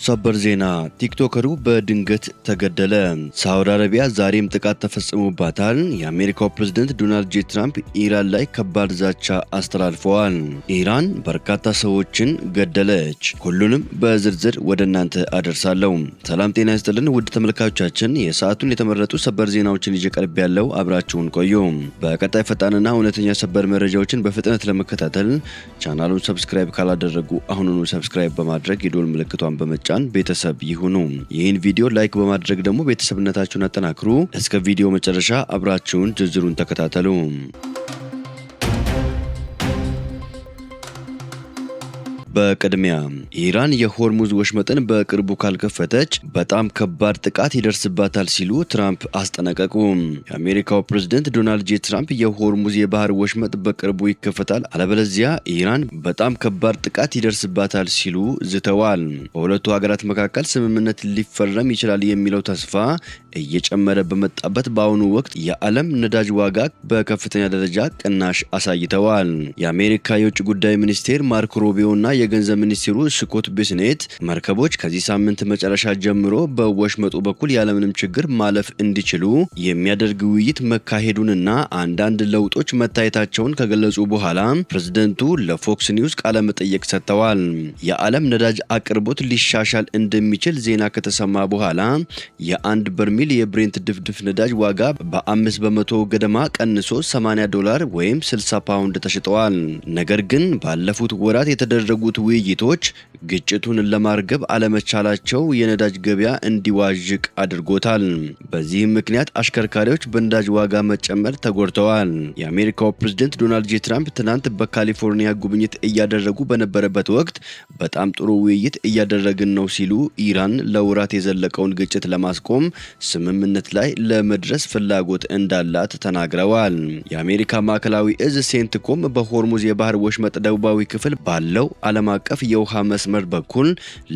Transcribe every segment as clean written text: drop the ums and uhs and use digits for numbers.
ሰበር ዜና ቲክቶከሩ በድንገት ተገደለ። ሳውዲ አረቢያ ዛሬም ጥቃት ተፈጽሞባታል። የአሜሪካው ፕሬዝዳንት ዶናልድ ጄ ትራምፕ ኢራን ላይ ከባድ ዛቻ አስተላልፈዋል። ኢራን በርካታ ሰዎችን ገደለች። ሁሉንም በዝርዝር ወደ እናንተ አደርሳለሁ። ሰላም ጤና ይስጥልን ውድ ተመልካቾቻችን፣ የሰዓቱን የተመረጡ ሰበር ዜናዎችን ይዤ ቀርብ ያለው አብራችሁን ቆዩ። በቀጣይ ፈጣንና እውነተኛ ሰበር መረጃዎችን በፍጥነት ለመከታተል ቻናሉን ሰብስክራይብ ካላደረጉ አሁኑኑ ሰብስክራይብ በማድረግ የደወል ምልክቷን በመጫን ቤተሰብ ይሁኑ። ይህን ቪዲዮ ላይክ በማድረግ ደግሞ ቤተሰብነታችሁን አጠናክሩ። እስከ ቪዲዮ መጨረሻ አብራችሁን ዝርዝሩን ተከታተሉ። በቅድሚያ ኢራን የሆርሙዝ ወሽመጥን በቅርቡ ካልከፈተች በጣም ከባድ ጥቃት ይደርስባታል ሲሉ ትራምፕ አስጠነቀቁ። የአሜሪካው ፕሬዝዳንት ዶናልድ ጄ ትራምፕ የሆርሙዝ የባህር ወሽመጥ በቅርቡ ይከፈታል፣ አለበለዚያ ኢራን በጣም ከባድ ጥቃት ይደርስባታል ሲሉ ዝተዋል። በሁለቱ ሀገራት መካከል ስምምነት ሊፈረም ይችላል የሚለው ተስፋ እየጨመረ በመጣበት በአሁኑ ወቅት የዓለም ነዳጅ ዋጋ በከፍተኛ ደረጃ ቅናሽ አሳይተዋል። የአሜሪካ የውጭ ጉዳይ ሚኒስቴር ማርኮ ሩቢዮ እና የገንዘብ ሚኒስትሩ ስኮት ቤስኔት መርከቦች ከዚህ ሳምንት መጨረሻ ጀምሮ በወሽመጡ በኩል ያለምንም ችግር ማለፍ እንዲችሉ የሚያደርግ ውይይት መካሄዱንና አንዳንድ ለውጦች መታየታቸውን ከገለጹ በኋላ ፕሬዝደንቱ ለፎክስ ኒውስ ቃለ መጠይቅ ሰጥተዋል። የዓለም ነዳጅ አቅርቦት ሊሻሻል እንደሚችል ዜና ከተሰማ በኋላ የአንድ በርሜል የብሬንት ድፍድፍ ነዳጅ ዋጋ በ5 በመቶ ገደማ ቀንሶ $80 ወይም 60 ፓውንድ ተሽጠዋል። ነገር ግን ባለፉት ወራት የተደረጉት ውይይቶች ግጭቱን ለማርገብ አለመቻላቸው የነዳጅ ገበያ እንዲዋዥቅ አድርጎታል። በዚህም ምክንያት አሽከርካሪዎች በነዳጅ ዋጋ መጨመር ተጎድተዋል። የአሜሪካው ፕሬዝዳንት ዶናልድ ጄ ትራምፕ ትናንት በካሊፎርኒያ ጉብኝት እያደረጉ በነበረበት ወቅት በጣም ጥሩ ውይይት እያደረግን ነው ሲሉ ኢራን ለወራት የዘለቀውን ግጭት ለማስቆም ስምምነት ላይ ለመድረስ ፍላጎት እንዳላት ተናግረዋል። የአሜሪካ ማዕከላዊ እዝ ሴንትኮም በሆርሙዝ የባህር ወሽመጥ ደቡባዊ ክፍል ባለው ዓለም አቀፍ የውሃ መስመር በኩል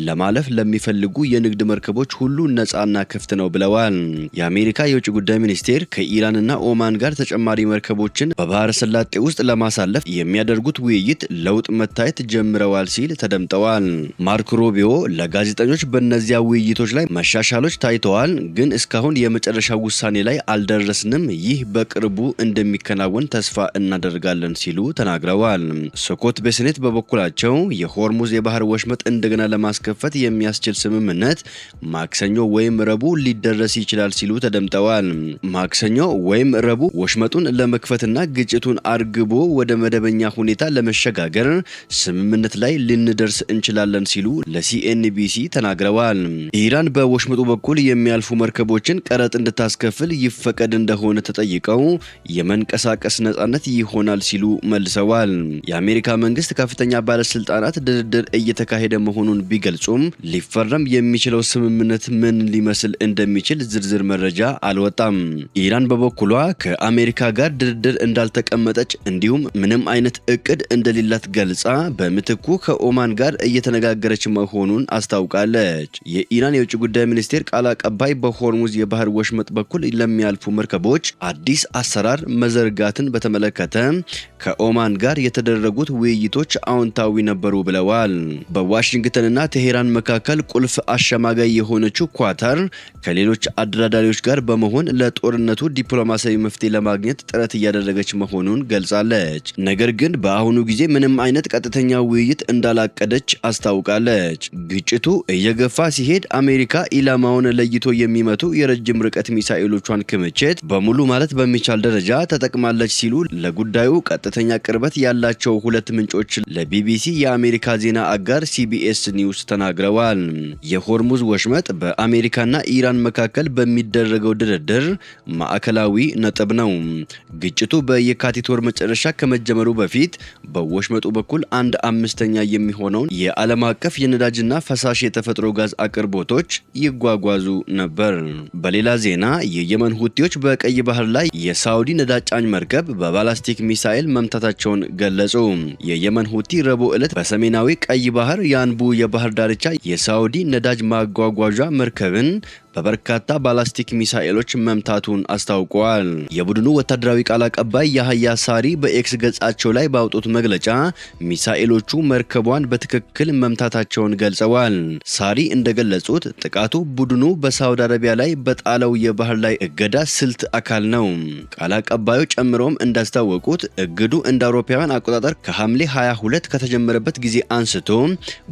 ለማለፍ ለሚፈልጉ የንግድ መርከቦች ሁሉ ነፃና ክፍት ነው ብለዋል። የአሜሪካ የውጭ ጉዳይ ሚኒስቴር ከኢራንና ኦማን ጋር ተጨማሪ መርከቦችን በባህረ ሰላጤ ውስጥ ለማሳለፍ የሚያደርጉት ውይይት ለውጥ መታየት ጀምረዋል ሲል ተደምጠዋል። ማርኮ ሩቢዮ ለጋዜጠኞች በእነዚያ ውይይቶች ላይ መሻሻሎች ታይተዋል፣ ግን እስካሁን የመጨረሻ ውሳኔ ላይ አልደረስንም። ይህ በቅርቡ እንደሚከናወን ተስፋ እናደርጋለን ሲሉ ተናግረዋል። ስኮት ቤስኔት በበኩላቸው የሆርሙዝ የባህር ወሽመጥ እንደገና ለማስከፈት የሚያስችል ስምምነት ማክሰኞ ወይም ረቡዕ ሊደረስ ይችላል ሲሉ ተደምጠዋል። ማክሰኞ ወይም ረቡዕ ወሽመጡን ለመክፈትና ግጭቱን አርግቦ ወደ መደበኛ ሁኔታ ለመሸጋገር ስምምነት ላይ ልንደርስ እንችላለን ሲሉ ለሲኤንቢሲ ተናግረዋል። ኢራን በወሽመጡ በኩል የሚያልፉ መርከቦችን ቀረጥ እንድታስከፍል ይፈቀድ እንደሆነ ተጠይቀው የመንቀሳቀስ ነጻነት ይሆናል ሲሉ መልሰዋል። የአሜሪካ መንግስት ከፍተኛ ባለስልጣናት ድርድር እየተካሄደ መሆኑን ቢገልጹም ሊፈረም የሚችለው ስምምነት ምን ሊመስል እንደሚችል ዝርዝር መረጃ አልወጣም። ኢራን በበኩሏ ከአሜሪካ ጋር ድርድር እንዳልተቀመጠች እንዲሁም ምንም አይነት እቅድ እንደሌላት ገልጻ በምትኩ ከኦማን ጋር እየተነጋገረች መሆኑን አስታውቃለች። የኢራን የውጭ ጉዳይ ሚኒስቴር ቃል አቀባይ በሆርሙዝ የባህር ወሽመጥ በኩል ለሚያልፉ መርከቦች አዲስ አሰራር መዘርጋትን በተመለከተ ከኦማን ጋር የተደረጉት ውይይቶች አዎንታዊ ነበሩ ብለዋል። በዋሽንግተንና ቴሄራን መካከል ቁልፍ አሸማጋይ የሆነችው ኳታር ከሌሎች አደራዳሪዎች ጋር በመሆን ለጦርነቱ ዲፕሎማሲያዊ መፍትሄ ለማግኘት ጥረት እያደረገች መሆኑን ገልጻለች። ነገር ግን በአሁኑ ጊዜ ምንም አይነት ቀጥተኛ ውይይት እንዳላቀደች አስታውቃለች። ግጭቱ እየገፋ ሲሄድ አሜሪካ ኢላማውን ለይቶ የሚመቱ የረጅም ርቀት ሚሳኤሎቿን ክምችት በሙሉ ማለት በሚቻል ደረጃ ተጠቅማለች ሲሉ ለጉዳዩ ቀጥተኛ ቅርበት ያላቸው ሁለት ምንጮች ለቢቢሲ የአሜሪካ ዜና አጋር ሲቢኤስ ኒውስ ተናግረዋል። የሆርሙዝ ወሽመጥ በአሜሪካና ኢራን መካከል በሚደረገው ድርድር ማዕከላዊ ነጥብ ነው። ግጭቱ በየካቲት ወር መጨረሻ ከመጀመሩ በፊት በወሽመጡ በኩል 1/5 የሚሆነውን የዓለም አቀፍ የነዳጅና ፈሳሽ የተፈጥሮ ጋዝ አቅርቦቶች ይጓጓዙ ነበር። በሌላ ዜና የየመን ሁቲዎች በቀይ ባህር ላይ የሳውዲ ነዳጅ ጫኝ መርከብ በባላስቲክ ሚሳኤል መምታታቸውን ገለጹ። የየመን ሁቲ ረቡዕ ዕለት በሰሜናዊ ቀይ ባህር ያንቡ የባህር ዳርቻ የሳውዲ ነዳጅ ማጓጓዣ መርከብን በበርካታ ባላስቲክ ሚሳኤሎች መምታቱን አስታውቀዋል። የቡድኑ ወታደራዊ ቃል አቀባይ ያህያ ሳሪ በኤክስ ገጻቸው ላይ ባወጡት መግለጫ ሚሳኤሎቹ መርከቧን በትክክል መምታታቸውን ገልጸዋል። ሳሪ እንደገለጹት ጥቃቱ ቡድኑ በሳውዲ አረቢያ ላይ በጣለው የባህር ላይ እገዳ ስልት አካል ነው። ቃል አቀባዩ ጨምሮም እንዳስታወቁት እግዱ እንደ አውሮፓውያን አቆጣጠር ከሐምሌ 22 ከተጀመረበት ጊዜ አንስቶ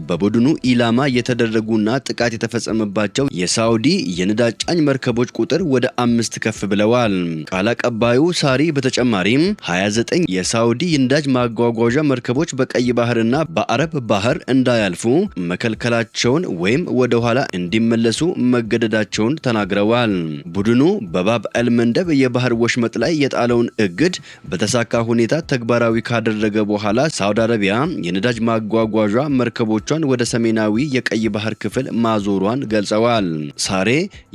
በቡድኑ ኢላማ የተደረጉና ጥቃት የተፈጸመባቸው የሳውዲ የነዳጅ ጫኝ መርከቦች ቁጥር ወደ 5 ከፍ ብለዋል። ቃል አቀባዩ ሳሪ በተጨማሪም 29 የሳውዲ የነዳጅ ማጓጓዣ መርከቦች በቀይ ባህርና በአረብ ባህር እንዳያልፉ መከልከላቸውን ወይም ወደ ኋላ እንዲመለሱ መገደዳቸውን ተናግረዋል። ቡድኑ በባብ አልመንደብ የባህር ወሽመጥ ላይ የጣለውን እግድ በተሳካ ሁኔታ ተግባራዊ ካደረገ በኋላ ሳውዲ አረቢያ የነዳጅ ማጓጓዣ መርከቦቿን ወደ ሰሜናዊ የቀይ ባህር ክፍል ማዞሯን ገልጸዋል። ሳሬ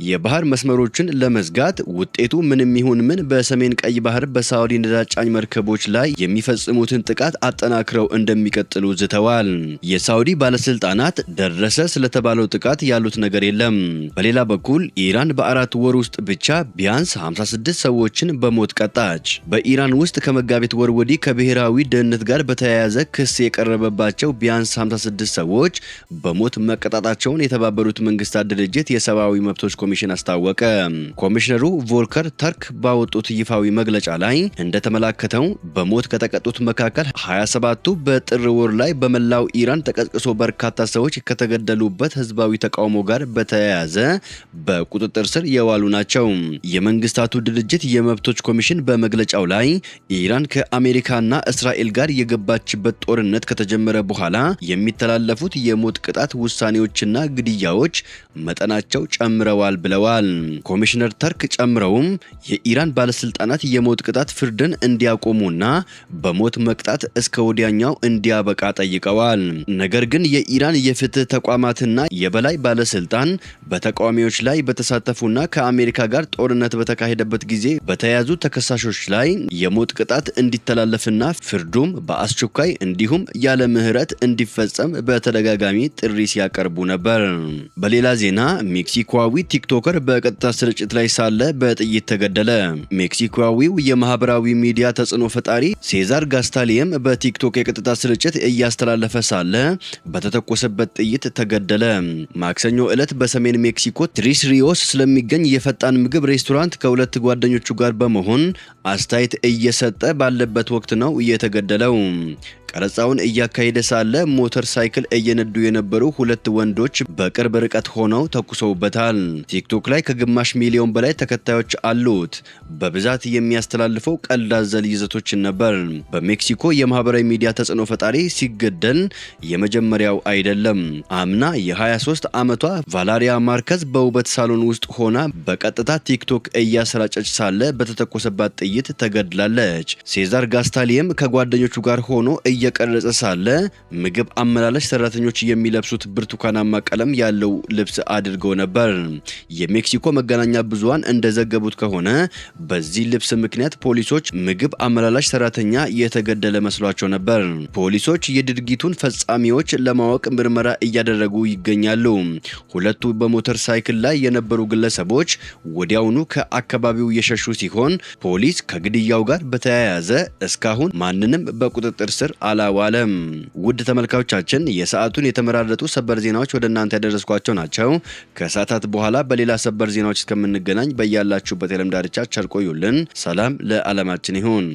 የባህር መስመሮችን ለመዝጋት ውጤቱ ምንም ይሁን ምን በሰሜን ቀይ ባህር በሳውዲ ነዳጅ ጫኝ መርከቦች ላይ የሚፈጽሙትን ጥቃት አጠናክረው እንደሚቀጥሉ ዝተዋል። የሳውዲ ባለስልጣናት ደረሰ ስለተባለው ጥቃት ያሉት ነገር የለም። በሌላ በኩል ኢራን በ4 ወር ውስጥ ብቻ ቢያንስ 56 ሰዎችን በሞት ቀጣች። በኢራን ውስጥ ከመጋቢት ወር ወዲህ ከብሔራዊ ደህንነት ጋር በተያያዘ ክስ የቀረበባቸው ቢያንስ 56 ሰዎች በሞት መቀጣታቸውን የተባበሩት መንግስታት ድርጅት የሰብአዊ መብቶች ኮሚሽን አስታወቀ። ኮሚሽነሩ ቮልከር ተርክ ባወጡት ይፋዊ መግለጫ ላይ እንደተመላከተው በሞት ከተቀጡት መካከል 27ቱ በጥር ወር ላይ በመላው ኢራን ተቀስቅሶ በርካታ ሰዎች ከተገደሉበት ህዝባዊ ተቃውሞ ጋር በተያያዘ በቁጥጥር ስር የዋሉ ናቸው። የመንግስታቱ ድርጅት የመብቶች ኮሚሽን በመግለጫው ላይ ኢራን ከአሜሪካና እስራኤል ጋር የገባችበት ጦርነት ከተጀመረ በኋላ የሚተላለፉት የሞት ቅጣት ውሳኔዎችና ግድያዎች መጠናቸው ጨምረዋል ብለዋል። ኮሚሽነር ተርክ ጨምረውም የኢራን ባለስልጣናት የሞት ቅጣት ፍርድን እንዲያቆሙና በሞት መቅጣት እስከ ወዲያኛው እንዲያበቃ ጠይቀዋል። ነገር ግን የኢራን የፍትህ ተቋማትና የበላይ ባለስልጣን በተቃዋሚዎች ላይ በተሳተፉና ከአሜሪካ ጋር ጦርነት በተካሄደበት ጊዜ በተያዙ ተከሳሾች ላይ የሞት ቅጣት እንዲተላለፍና ፍርዱም በአስቸኳይ እንዲሁም ያለ ምህረት እንዲፈጸም በተደጋጋሚ ጥሪ ሲያቀርቡ ነበር። በሌላ ዜና ሜክሲኮዊ ቲክቶከር በቀጥታ ስርጭት ላይ ሳለ በጥይት ተገደለ። ሜክሲኮዊው የማህበራዊ ሚዲያ ተጽዕኖ ፈጣሪ ሴዛር ጋስታሊየም በቲክቶክ የቀጥታ ስርጭት እያስተላለፈ ሳለ በተተኮሰበት ጥይት ተገደለ። ማክሰኞ ዕለት በሰሜን ሜክሲኮ ትሪስ ሪዮስ ስለሚገኝ የፈጣን ምግብ ሬስቶራንት ከሁለት ጓደኞቹ ጋር በመሆን አስተያየት እየሰጠ ባለበት ወቅት ነው የተገደለው። ቀረጻውን እያካሄደ ሳለ ሞተር ሳይክል እየነዱ የነበሩ ሁለት ወንዶች በቅርብ ርቀት ሆነው ተኩሰውበታል። ቲክቶክ ላይ ከግማሽ ሚሊዮን በላይ ተከታዮች አሉት። በብዛት የሚያስተላልፈው ቀልድ አዘል ይዘቶችን ነበር። በሜክሲኮ የማህበራዊ ሚዲያ ተጽዕኖ ፈጣሪ ሲገደል የመጀመሪያው አይደለም። አምና የ23 ዓመቷ ቫላሪያ ማርከዝ በውበት ሳሎን ውስጥ ሆና በቀጥታ ቲክቶክ እያሰራጨች ሳለ በተተኮሰባት ጥይት ተገድላለች። ሴዛር ጋስታሊየም ከጓደኞቹ ጋር ሆኖ እየቀረጸ ሳለ ምግብ አመላላሽ ሰራተኞች የሚለብሱት ብርቱካናማ ቀለም ያለው ልብስ አድርገው ነበር። የሜክሲኮ መገናኛ ብዙሃን እንደዘገቡት ከሆነ በዚህ ልብስ ምክንያት ፖሊሶች ምግብ አመላላሽ ሰራተኛ የተገደለ መስሏቸው ነበር። ፖሊሶች የድርጊቱን ፈጻሚዎች ለማወቅ ምርመራ እያደረጉ ይገኛሉ። ሁለቱ በሞተር ሳይክል ላይ የነበሩ ግለሰቦች ወዲያውኑ ከአካባቢው የሸሹ ሲሆን ፖሊስ ከግድያው ጋር በተያያዘ እስካሁን ማንንም በቁጥጥር ስር አላዋለም። ውድ ተመልካቾቻችን የሰዓቱን የተመራረጡ ሰበር ዜናዎች ወደ እናንተ ያደረስኳቸው ናቸው። ከሰዓታት በኋላ በሌላ ሰበር ዜናዎች እስከምንገናኝ በያላችሁበት የዓለም ዳርቻ ቸር ቆዩልን። ሰላም ለዓለማችን ይሁን።